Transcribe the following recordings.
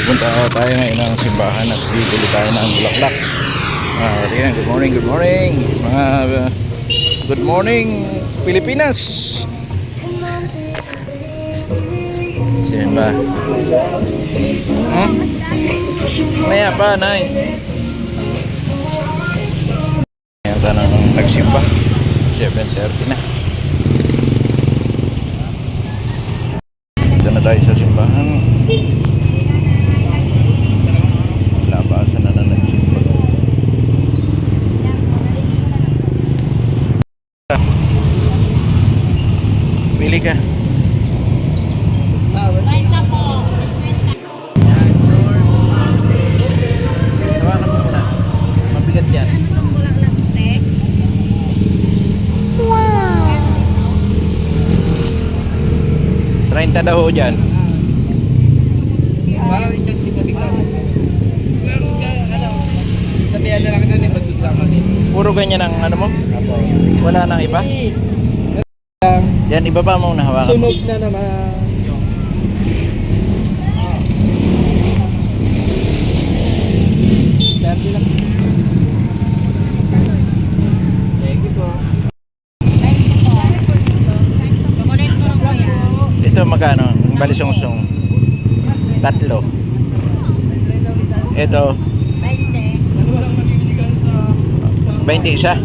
Punta tayo ngayon ng simbahan at bibili tayo ng bulaklak. Tingnan, good morning, good morning. Good morning, Pilipinas. Simba. Maya pa, Nay. Ayan, tanong nagsimba. 7:30 na. Dito na tayo sa simbahan. Labasan na nagsimba. Pili ka. Hawakan mo muna. Mabigat yan. Wow! 30 daw ho dyan. Sabihan na lang kita ni magdudlang kami. Puro ganyan ang ano mo? Wala nang iba? Yan, ibaba mo na hawakan. Sunog na naman. Dati lang. Thank you po. Ito magkano? Ang balisong-song. 3. Ito 20 isa.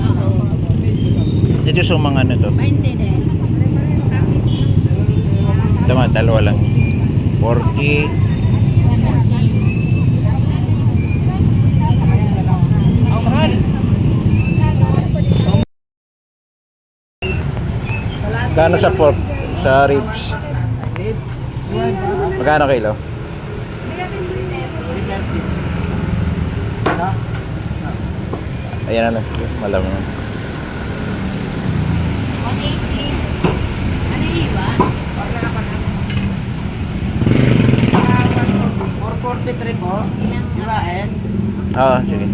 Ito sa mga ano to? 20 din. Tama, dalawa lang. 40. Ang mahal. Magkano sa pork? Sa ribs? Magkano kilo? Ayan na, malam mo. 443 po. Dibain. Oo, sige.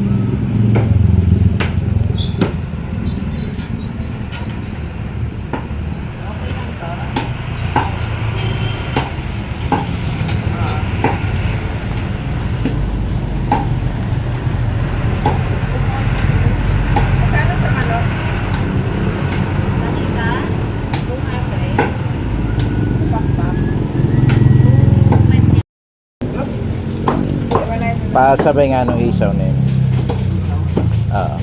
Pasabay nga nung isaw na yun. Oo.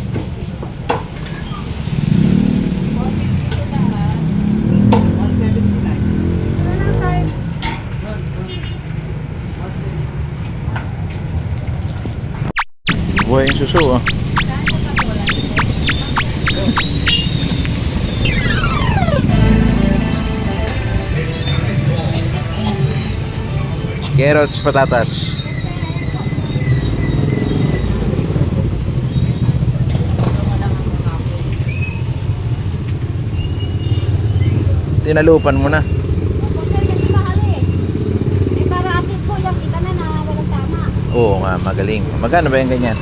Buhay yung suso, oh. Carrots, patatas. Tinalupan mo na. Para at least po yung kita na walang tama. Oo nga, magaling. Magkano ba yung ganyan?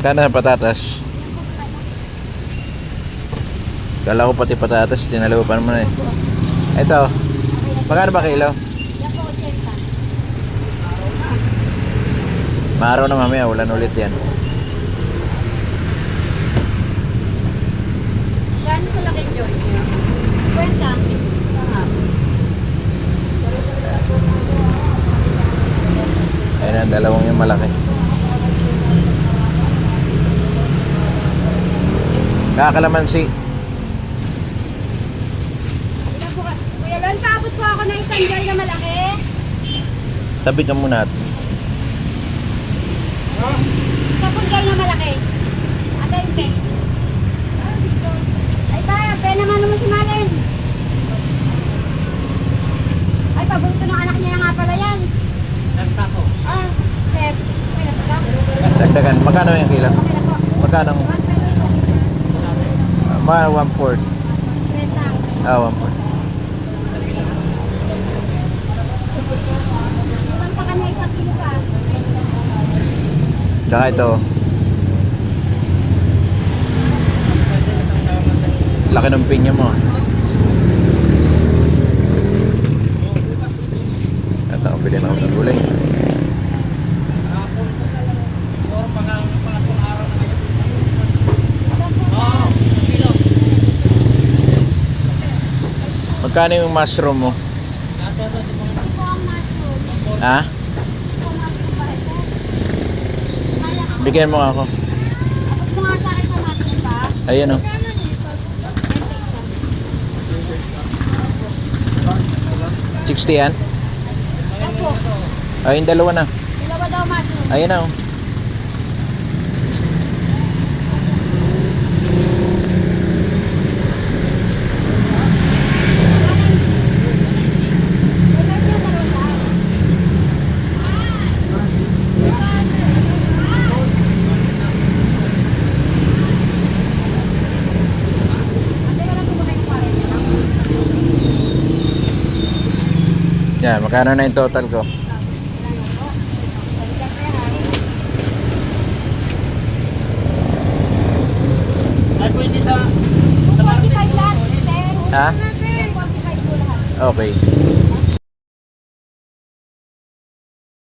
Magkano na patatas? Kala ko pati patatas, tinalupan mo na eh. Ito, magkano ba kilo? Yan po, 80. Maaraw na mamaya, ulan ulit yan. Gano'n ko laki Joy? 50. Ayun ang dalawang yung malaki. Kakalamansi. Kuya Lon, paabot po ako ng isang jar na malaki. Tabi ka muna. Isa pong jar na malaki. Atente. Ay tayo, pwede naman naman si Malin. Ay, paborito ng anak niya nga pala yan. Nasta po. Ah, sir. May nasa ka? Dagdagan. Magkano yung kilo? Okay na po. Magkano? 1/4. 30. 1/4. Iwan sa kanya isang kilo pa. Tsaka ito. Laki ng pinya mo. Magkano yung mushroom mo? Ito po ang mushroom. Ha? Ito po ang mushroom pa rin, sir. Kaya ako. Bigyan mo ako. Abot mo nga sa akin sa mushroom ba? Ayan o. 60 yan? Opo. Ay, yung dalawa na. Dalawa daw mushroom. Ayan na o. Ito siya sa rola. Ate, wala po ba kayong parang yan? Yan, magkano na yung total ko? Ay, pwede sa... 245 lahat, sir. Ha? 245 po lahat. Okay.